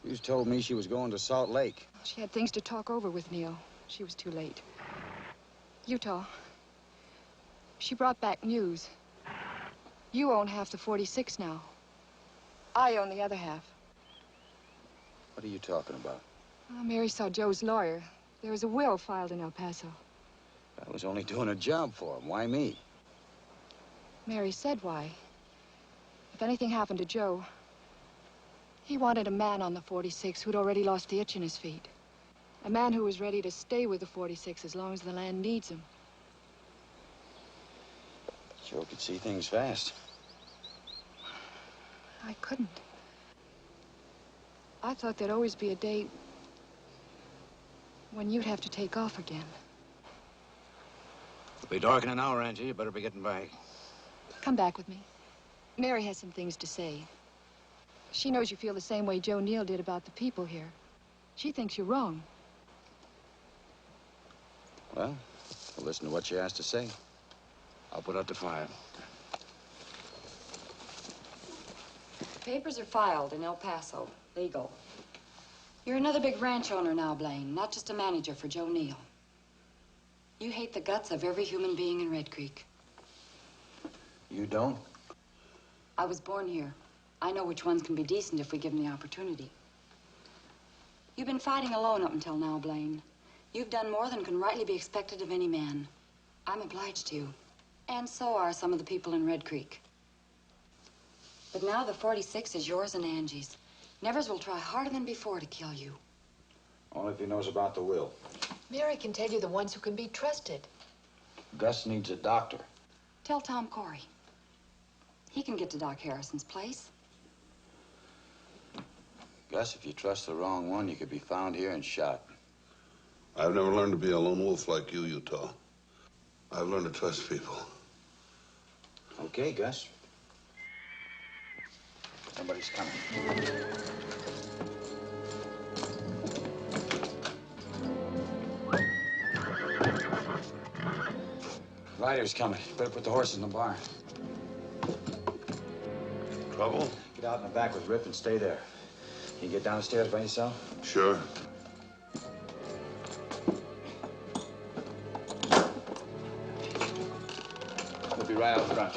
Speaker 1: You told me she was going to Salt Lake.
Speaker 5: She had things to talk over with Neal. She was too late. Utah, she brought back news. You own half the 46 now. I own the other half.
Speaker 1: What are you talking about?
Speaker 5: Oh, Mary saw Joe's lawyer. There was a will filed in El Paso.
Speaker 1: I was only doing a job for him. Why me?
Speaker 5: Mary said why. If anything happened to Joe, he wanted a man on the 46 who'd already lost the itch in his feet. A man who was ready to stay with the 46 as long as the land needs him.
Speaker 1: Joe could see things fast.
Speaker 5: I couldn't. I thought there'd always be a day when you'd have to take off again.
Speaker 7: It'll be dark in an hour, Angie. You better be getting back.
Speaker 5: Come back with me. Mary has some things to say. She knows you feel the same way Joe Neal did about the people here. She thinks you're wrong.
Speaker 1: Well, we'll listen to what she has to say.
Speaker 7: I'll put out the fire.
Speaker 6: Papers are filed in El Paso. Legal. You're another big ranch owner now, Blaine, not just a manager for Joe Neal. You hate the guts of every human being in Red Creek.
Speaker 1: You don't?
Speaker 6: I was born here. I know which ones can be decent if we give them the opportunity. You've been fighting alone up until now, Blaine. You've done more than can rightly be expected of any man. I'm obliged to you. And so are some of the people in Red Creek. But now the 46 is yours and Angie's. Nevers will try harder than before to kill you.
Speaker 1: Only if he knows about the will.
Speaker 13: Mary can tell you the ones who can be trusted.
Speaker 1: Gus needs a doctor.
Speaker 6: Tell Tom Corey. He can get to Doc Harrison's place.
Speaker 1: Gus, if you trust the wrong one, you could be found here and shot.
Speaker 11: I've never learned to be a lone wolf like you, Utah. I've learned to trust people.
Speaker 1: Okay, Gus. Somebody's coming. Ryder's coming. Better put the horses in the barn.
Speaker 11: Trouble?
Speaker 1: Get out in the back with Rip and stay there. Can you get downstairs by yourself?
Speaker 11: Sure.
Speaker 1: We'll be right out front.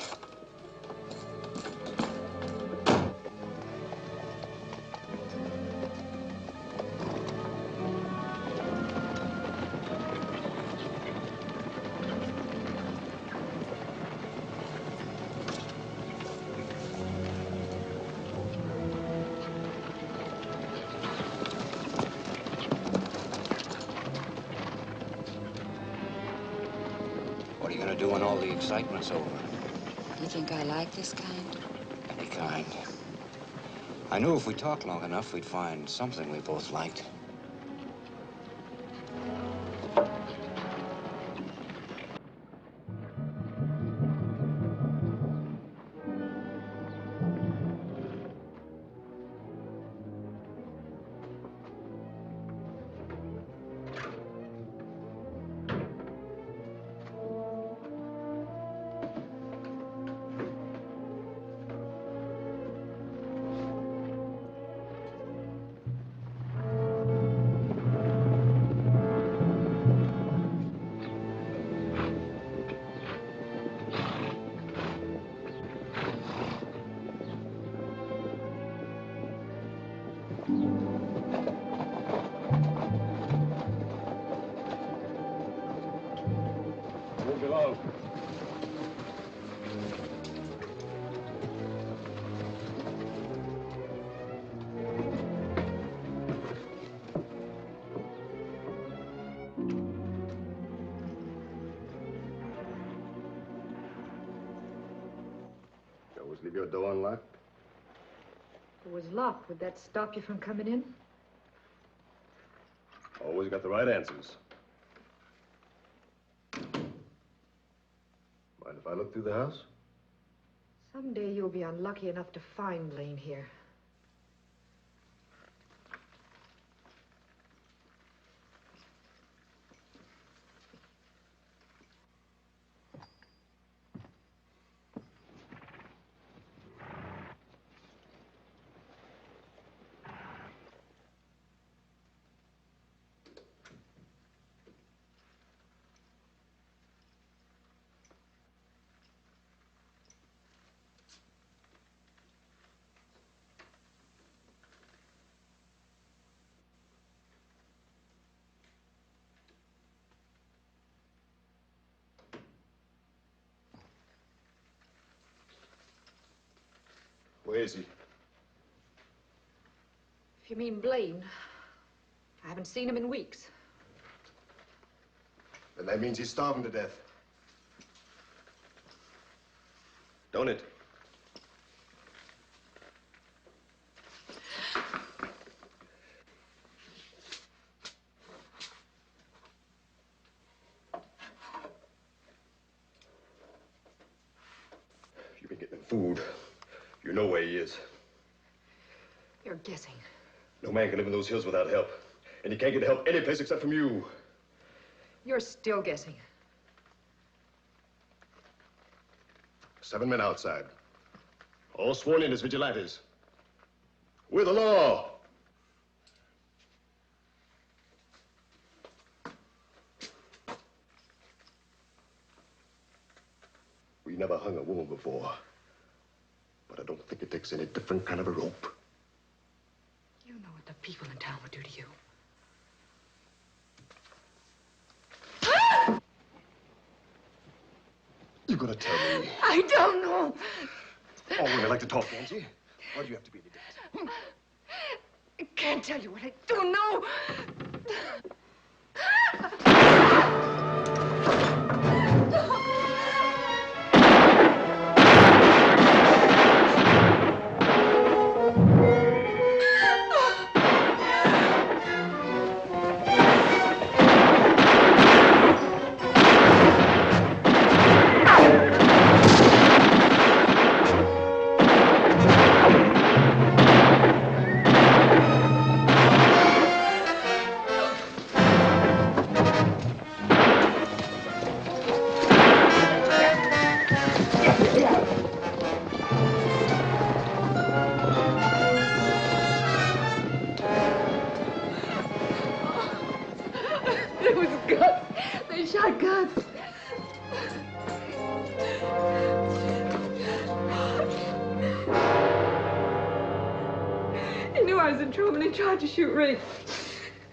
Speaker 12: What are you gonna do when all the excitement's over?
Speaker 6: You think I like this kind?
Speaker 12: Any kind. I knew if we talked long enough, we'd find something we both liked.
Speaker 8: along.
Speaker 9: You always leave your door unlocked?
Speaker 13: It was locked. Would that stop you from coming in?
Speaker 9: Always got the right answers. Mind if I look through the house?
Speaker 13: Someday you'll be unlucky enough to find Blaine here.
Speaker 9: Where is he?
Speaker 13: If you mean Blaine, I haven't seen him in weeks.
Speaker 9: Then that means he's starving to death. Don't it? You've been getting him food. You know where he is.
Speaker 13: You're guessing.
Speaker 9: No man can live in those hills without help. And he can't get help any place except from you.
Speaker 13: You're still guessing.
Speaker 9: 7 men outside. All sworn in as vigilantes. We're the law. We never hung a woman before. But I don't think it takes any different kind of a rope.
Speaker 13: You know what the people in town would do to you.
Speaker 9: You gonna tell me?
Speaker 13: I don't know.
Speaker 9: Oh, women like to talk, Angie. Why do you have to be any different?
Speaker 13: I can't tell you what I don't know.
Speaker 12: Tried to shoot Rick.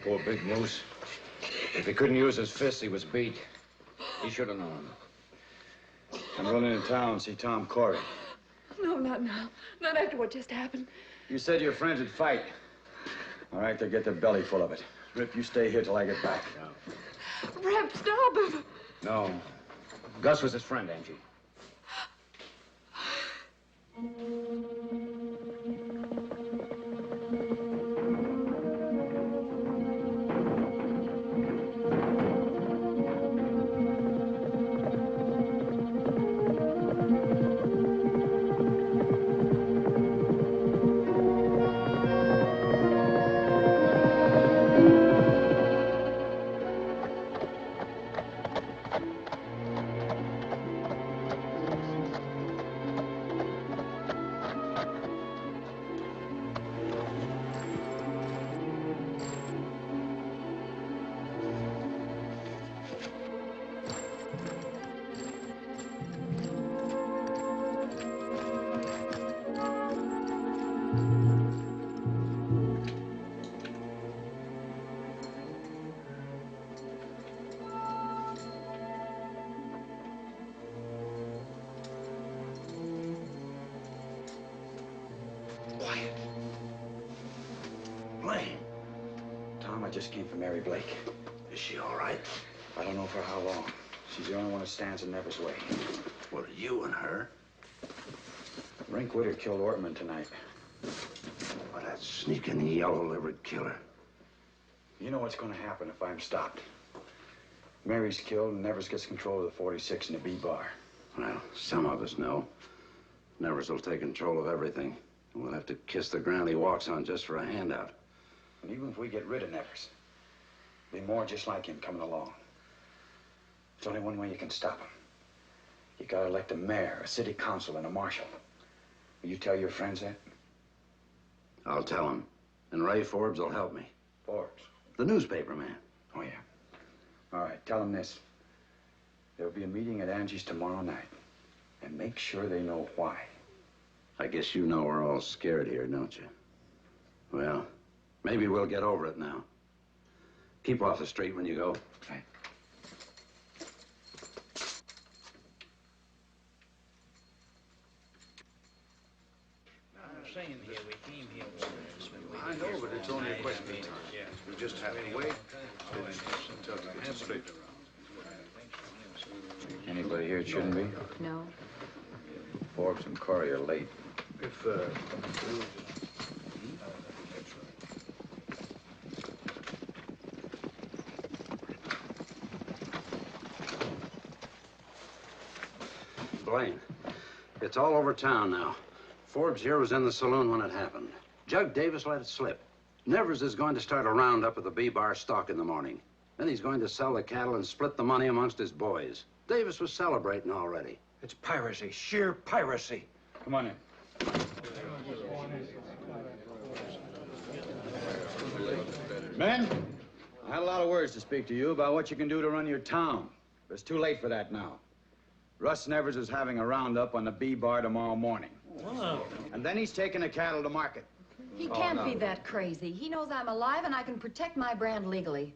Speaker 12: Poor Big Moose. If he couldn't use his fists, he was beat. He should have known.
Speaker 1: I'm running in town, see Tom Corey.
Speaker 13: No, not now. Not after what just happened.
Speaker 1: You said your friends would fight. All right, they'll get their belly full of it. Rip, you stay here till I get back.
Speaker 13: Rip, stop him.
Speaker 12: No. Gus was his friend, Angie.
Speaker 1: just came from Mary Blake.
Speaker 7: Is she all right?
Speaker 1: I don't know for how long. She's the only one who stands in Never's way.
Speaker 7: Well, you and her?
Speaker 1: Rink Witter killed Ortman tonight.
Speaker 7: Well, that sneaking yellow-livered killer.
Speaker 1: You know what's going to happen if I'm stopped. Mary's killed and Nevers gets control of the 46 and the B-bar.
Speaker 7: Well, some of us know. Nevers will take control of everything. And we'll have to kiss the ground he walks on just for a handout.
Speaker 1: And even if we get rid of Nevers, there'll be more just like him coming along. There's only one way you can stop him. You gotta elect a mayor, a city council, and a marshal. Will you tell your friends that?
Speaker 7: I'll tell him. And Ray Forbes will help me.
Speaker 1: Forbes?
Speaker 7: The newspaper man.
Speaker 1: Oh, yeah. All right, tell them this. There'll be a meeting at Angie's tomorrow night. And make sure they know why.
Speaker 7: I guess you know we're all scared here, don't you? Well, maybe we'll get over it now. Keep off the street when you go.
Speaker 1: Right.
Speaker 4: I know, but it's only a question of time. We just have to wait until it gets straightened around.
Speaker 1: Anybody here it shouldn't be?
Speaker 5: No.
Speaker 1: Forbes and Corey are late.
Speaker 4: If,
Speaker 7: Blaine, it's all over town now. Forbes here was in the saloon when it happened. Jug Davis let it slip. Nevers is going to start a roundup of the B-bar stock in the morning. Then he's going to sell the cattle and split the money amongst his boys. Davis was celebrating already.
Speaker 17: It's piracy, sheer piracy.
Speaker 1: Come on in. Men, I had a lot of words to speak to you about what you can do to run your town. But it's too late for that now. Russ Nevers is having a roundup on the B-bar tomorrow morning.
Speaker 18: Wow.
Speaker 1: And then he's taking the cattle to market.
Speaker 19: He can't be that crazy. He knows I'm alive and I can protect my brand legally.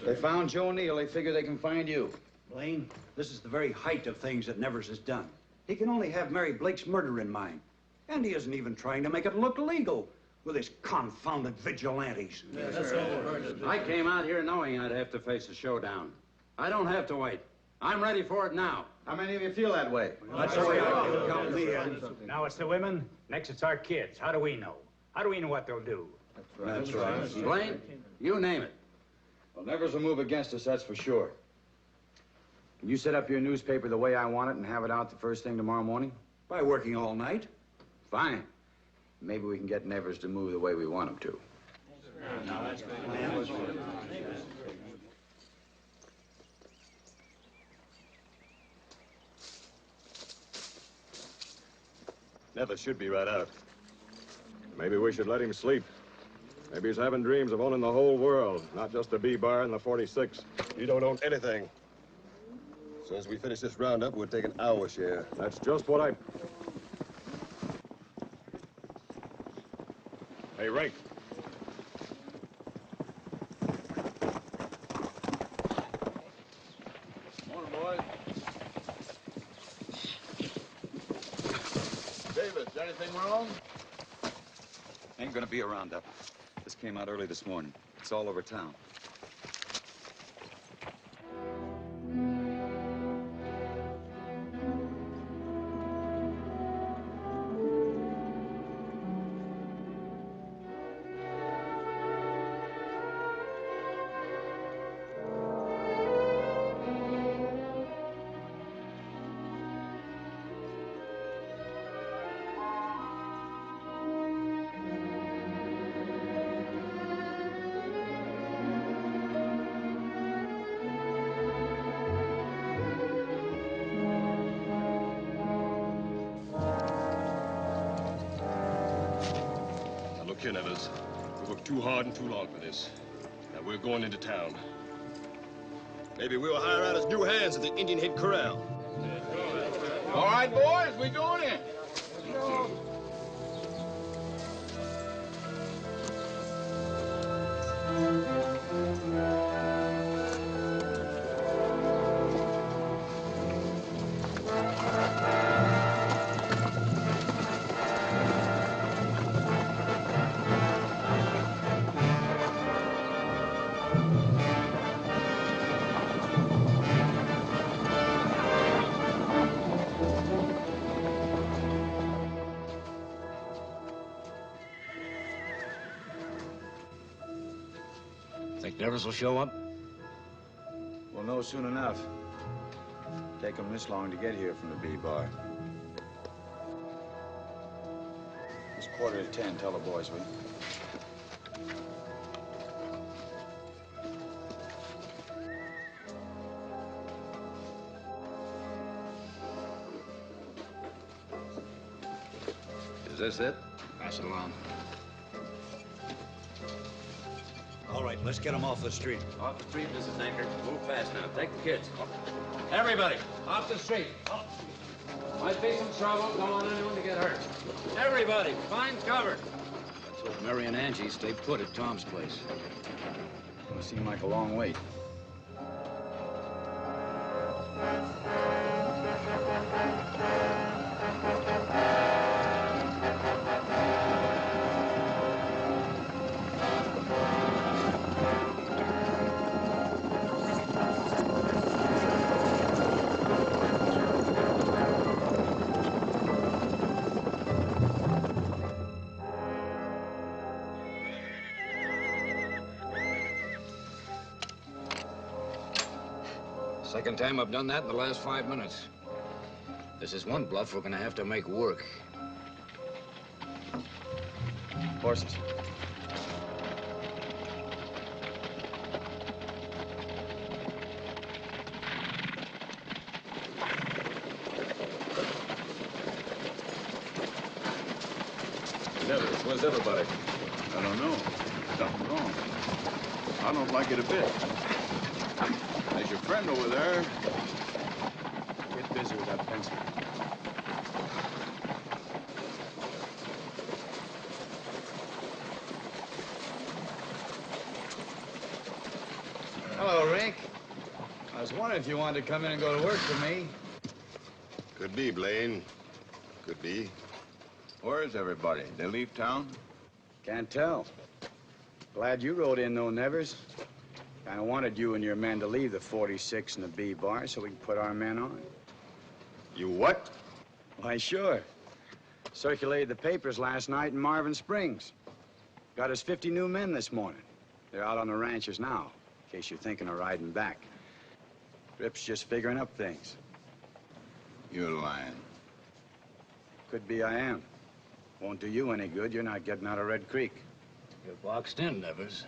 Speaker 1: They found Joe Neal. They figure they can find you.
Speaker 17: Blaine, this is the very height of things that Nevers has done. He can only have Mary Blake's murder in mind. And he isn't even trying to make it look legal with his confounded vigilantes.
Speaker 7: I came out here knowing I'd have to face a showdown. I don't have to wait. I'm ready for it now.
Speaker 1: How many of you feel that way?
Speaker 17: That's the way I feel. Count me in. Now it's the women. Next it's our kids. How do we know? How do we know what they'll do?
Speaker 1: That's right.
Speaker 7: Blaine, you name it.
Speaker 1: Well, Nevers will move against us, that's for sure. Can you set up your newspaper the way I want it and have it out the first thing tomorrow morning?
Speaker 17: By working all night.
Speaker 1: Fine. Maybe we can get Nevers to move the way we want him to.
Speaker 4: Nevers should be right out. Maybe we should let him sleep. Maybe he's having dreams of owning the whole world, not just the B-bar and the 46.
Speaker 20: You don't own anything. As soon as we finish this roundup, we'll take an hour share.
Speaker 4: That's just what I... Hey, Rink.
Speaker 16: Morning, boys. Davis, anything wrong?
Speaker 21: Ain't gonna be a roundup. This came out early this morning. It's all over town.
Speaker 20: Here, Nevers. We worked too hard and too long for this. Now we're going into town. Maybe we'll hire out as new hands at the Indian Head Corral.
Speaker 16: All right, boys, we going in.
Speaker 12: Think Nevers will show up?
Speaker 1: We'll know soon enough. Take them this long to get here from the B bar. It's 9:45. Tell the boys, will you?
Speaker 21: Is this it?
Speaker 12: Pass it along.
Speaker 17: All right, let's get them off the street.
Speaker 2: Off the street, Mrs. Anchor. Move fast now. Take the kids.
Speaker 12: Everybody, off the street. Might be some trouble. Don't want anyone to get hurt. Everybody, find cover.
Speaker 7: Let's hope Mary and Angie stay put at Tom's place.
Speaker 1: It'll seem like a long wait.
Speaker 12: Second time I've done that in the last 5 minutes. This is one bluff we're gonna have to make work.
Speaker 1: Horses.
Speaker 16: Nevers, where's everybody? I don't know. Something wrong. I don't like it a bit. There's your friend over there.
Speaker 1: Get busy with that pencil. Hello, Rick. I was wondering if you wanted to come in and go to work for me.
Speaker 3: Could be, Blaine. Could be.
Speaker 16: Where's everybody? They leave town?
Speaker 1: Can't tell. Glad you rode in, though, Nevers. I wanted you and your men to leave the 46 and the B bar so we can put our men on.
Speaker 3: You what?
Speaker 1: Why, sure. Circulated the papers last night in Marvin Springs. Got us 50 new men this morning. They're out on the ranches now, in case you're thinking of riding back. Rip's just figuring up things.
Speaker 16: You're lying.
Speaker 1: Could be I am. Won't do you any good. You're not getting out of Red Creek.
Speaker 12: You're boxed in, Nevers.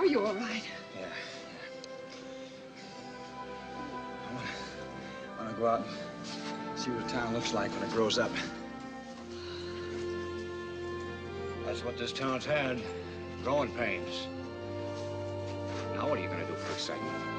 Speaker 5: Are you all right?
Speaker 1: Yeah. I want to go out and see what the town looks like when it grows up. That's what this town's had, growing pains. Now what are you going to do for excitement?